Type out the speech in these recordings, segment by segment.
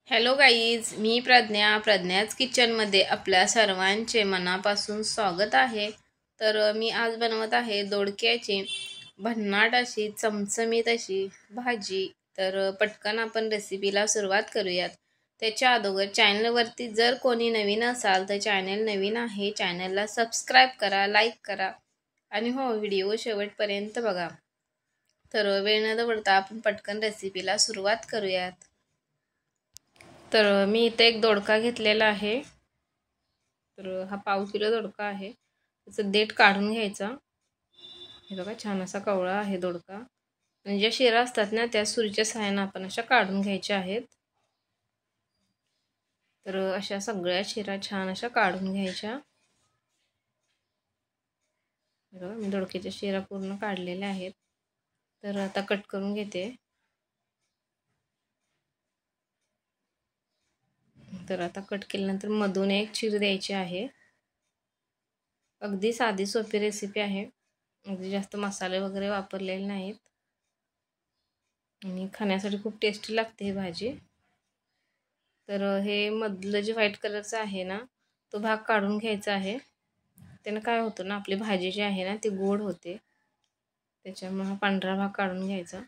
Hello guys, मी प्रज्ञाच किचनमध्ये आपल्या सर्वांचे मनापासून स्वागत आहे. तर मी आज बनवत आहे दोडक्याची भन्नाट अशी चमचमीत अशी भाजी. तर पटकन आपण रेसिपीला सुरुवात करूयात. त्याच्या अगोदर चॅनलवरती जर कोणी नवीन असाल तर चॅनल नवीन आहे, चॅनलला सबस्क्राईब करा, लाईक करा आणि हो, व्हिडिओ शेवटपर्यंत बघा. तर वेळ न दवडता आपण पटकन रेसिपीला सुरुवात करूयात. तर मी इथे एक दोडका घेतलेला आहे. तर हा पाव किलो दोडका आहे. त्याचं देठ काढून घ्यायचा. हे बघा, छान असा कवळा आहे दोडका. आणि ज्या शिरा असतात ना, त्या सुरीच्या सहाय्याने आपण अशा काढून घ्यायच्या आहेत. तर अशा सगळ्या शिरा छान अशा काढून घ्यायच्या. बघा, मी दोडक्याच्या शिरा पूर्ण काढलेल्या आहेत. तर आता कट करून घेते. तर आता कट केल्यानंतर मधून एक चीर द्यायची आहे. अगदी साधी सोपी रेसिपी आहे. अगदी जास्त मसाले वगैरे वापरलेले नाहीत आणि खाण्यासाठी खूप टेस्टी लागते ही भाजी. तर हे मधलं जे व्हाईट कलरचं आहे ना, तो भाग काढून घ्यायचा आहे. त्यानं काय होतं ना, आपली भाजी जी आहे ना ती गोड होते. त्याच्यामुळे हा पांढरा भाग काढून घ्यायचा.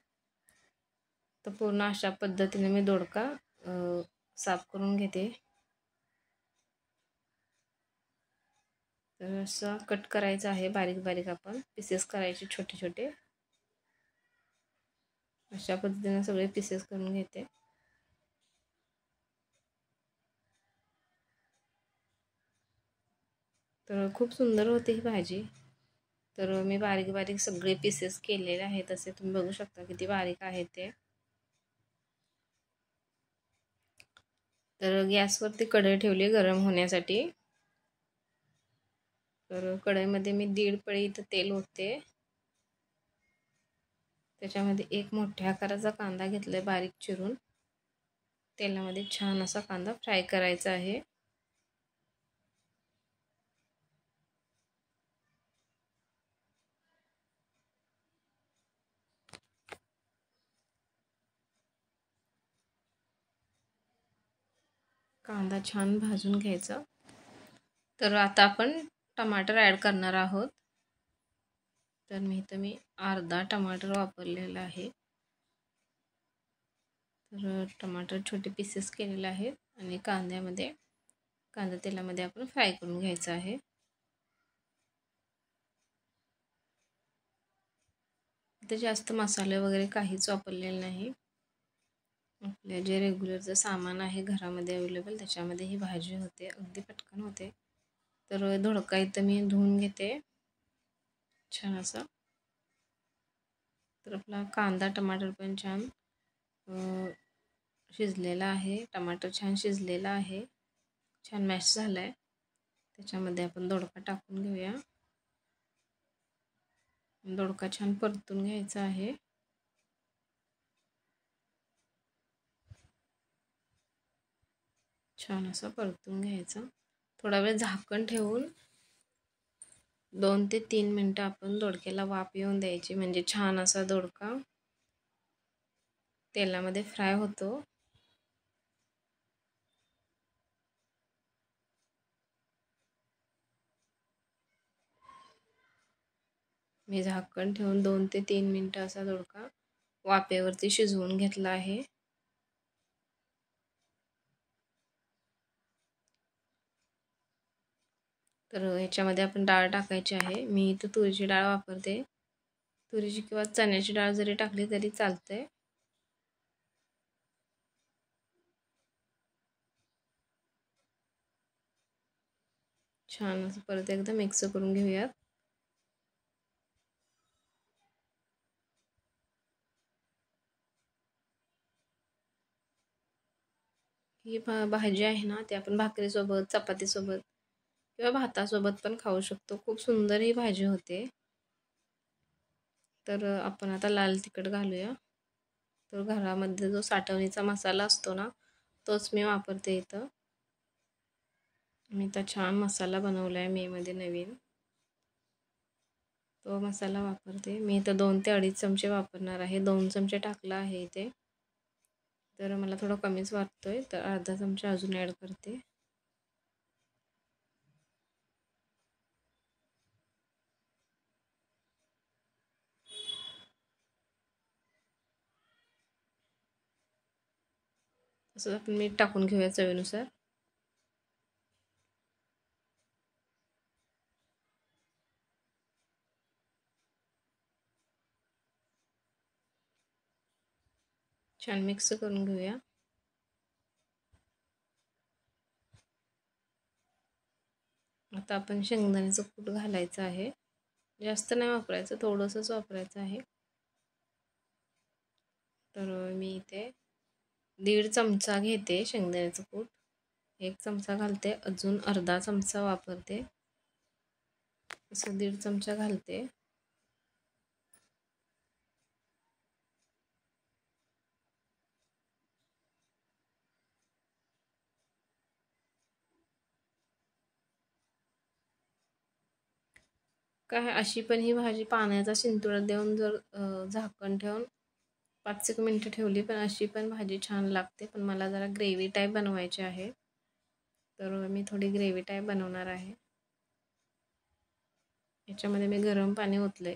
तर पूर्ण अशा पद्धतीने मी दोडका साफ करून घेते. तर असं कट करायचं आहे, बारीक बारीक आपण पीसेस करायचे छोटे छोटे. अशा पद्धतीने सगळे पीसेस करून घेते. तर खूप सुंदर होते ही भाजी. तर मी बारीक बारीक सगळे पीसेस केलेले आहेत. असे तुम्ही बघू शकता किती बारीक आहे ते. तर गॅसवरती कढई ठेवली गरम होण्यासाठी. तर कढईमध्ये मी 1.5 पळी इथं तेल ओतते. त्याच्यामध्ये एक मोठ्या आकाराचा कांदा घेतलाय बारीक चिरून. तेलामध्ये छान असा कांदा फ्राय करायचा आहे. कांदा छान भाजून घ्यायचा. तर आता आपण टमाटर ॲड करणार आहोत. तर मी अर्धा टमाटर वापरलेला आहे. तर टमाटर छोटे पीसेस केलेले आहेत आणि कांदा तेलामध्ये आपण फ्राय करून घ्यायचा आहे. इथे जास्त मसाले वगैरे काहीच वापरलेले नाही. आपल्या जे रेग्युलरचं सामान आहे घरामध्ये अवेलेबल त्याच्यामध्ये ही भाजी होते. अगदी पटकन होते. तर दोडका इथं मी धुवून घेते छान असा. तर आपला कांदा टमाटर पण छान शिजलेला आहे. टमाटर छान शिजलेला आहे, छान मॅश झाला आहे. त्याच्यामध्ये आपण दोडका टाकून घेऊया. दोडका छान परतून घ्यायचा आहे. छान असं परतून घ्यायचा. थोडा वेळ झाकण ठेवून 2 ते 3 मिनटं आपण दोडक्याला वाफ येऊन द्यायची. म्हणजे छान असा दोडका तेलामध्ये फ्राय होतो. मी झाकण ठेवून 2 ते 3 मिनटं असा दोडका वाफेवरती शिजवून घेतला आहे. तर ह्याच्यामध्ये आपण डाळ टाकायची आहे. मी इथं तुरीची डाळ वापरते. तुरीची किंवा चण्याची डाळ जरी टाकली तरी चालते. छान असं परत एकदा मिक्स करून घेऊयात. ही भाजी आहे ना, ती आपण भाकरीसोबत, चपातीसोबत किंवा भातासोबत पण खाऊ शकतो. खूप सुंदर ही भाजी होते. तर आपण आता लाल तिखट घालूया. तर घरामध्ये जो साठवणीचा मसाला असतो ना, तोच मी वापरते इथं. मी आता छान मसाला बनवला आहे मेमध्ये नवीन. तो मसाला वापरते. मी इथं 2 ते 2.5 चमचे वापरणार आहे. 2 चमचे टाकला आहे इथे. तर मला थोडं कमीच वाटतोय, तर अर्धा चमचा अजून ॲड करते. असं आपण मीठ टाकून घेऊया चवीनुसार. छान मिक्स करून घेऊया. आता आपण शेंगदाण्याचं कूट घालायचं आहे. जास्त नाही वापरायचं, थोडंसंच वापरायचं आहे. तर मी इथे 1.5 चमचा घेते शेंगदाण्याचं कूट. 1 चमचा घालते, अजून अर्धा चमचा वापरते. असं 1.5 चमचा घालते. काय अशी पण ही भाजी पाण्याचा शिंतोडा देऊन जर झाकण ठेवून 5-1 मिनटं ठेवली, पण अशी पण भाजी छान लागते. पण मला जरा ग्रेव्ही टाईप बनवायची आहे, तर मी थोडी ग्रेव्ही टाईप बनवणार आहे. याच्यामध्ये मी गरम पाणी ओतले.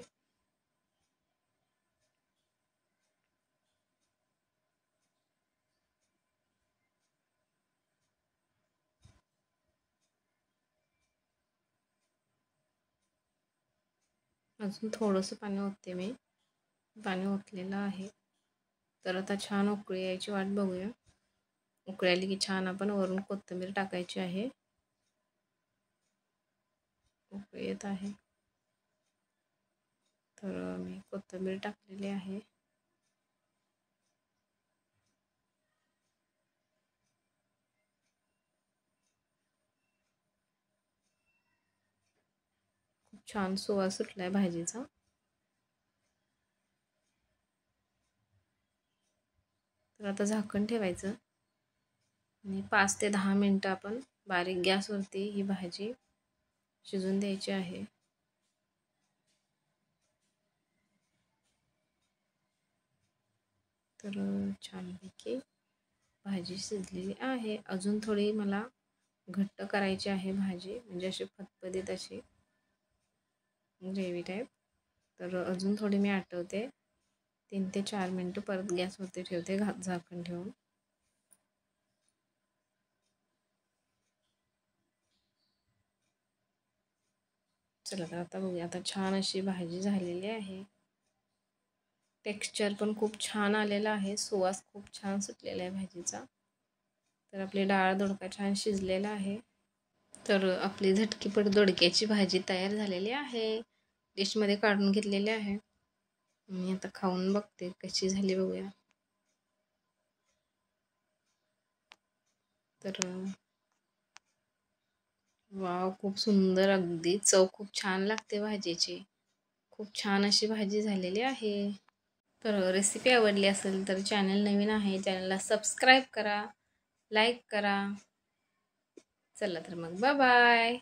अजून थोडंसं पाणी ओतते मी. पाणी ओतलेलं आहे. तर आता छान उकळी यायची वाट बघूया. उकळी आली की छान आपण वरून कोथिंबीर टाकायची आहे. उकळी येत आहे, तर मी कोथिंबीर टाकलेली आहे. खूप छान सुवास सुटलाय भाजीचा. तर आता झाकण ठेवायचं आणि 5 ते 10 मिनटं आपण बारीक गॅसवरती ही भाजी शिजून द्यायची आहे. तर छानपैकी भाजी शिजलेली आहे. अजून थोडी मला घट्ट करायची आहे भाजी, म्हणजे अशी फतफतीत अशी ग्रेव्ही टाईप. तर अजून थोडी मी आटवते. 3 ते 4 मिनटं परत गॅसवरती ठेवते झाकण ठेवून. चला तर आता बघूया. आता छान अशी भाजी झालेली आहे. टेक्स्चर पण खूप छान आलेलं आहे. सुवास खूप छान सुटलेला आहे भाजीचा. तर आपली डाळ दोडका छान शिजलेला आहे. तर आपली झटकीपट दोडक्याची भाजी तयार झालेली आहे. डिशमध्ये काढून घेतलेली आहे. मी आता खाऊन बघते कशी झाली बघूया. तर वाव, खूप सुंदर, अगदी चव खूप छान लागते भाजीची. खूप छान अशी भाजी झालेली आहे. तर रेसिपी आवडली असेल तर चॅनल नवीन आहे, चॅनलला सबस्क्राईब करा, लाईक करा. चला तर मग बाय बाय.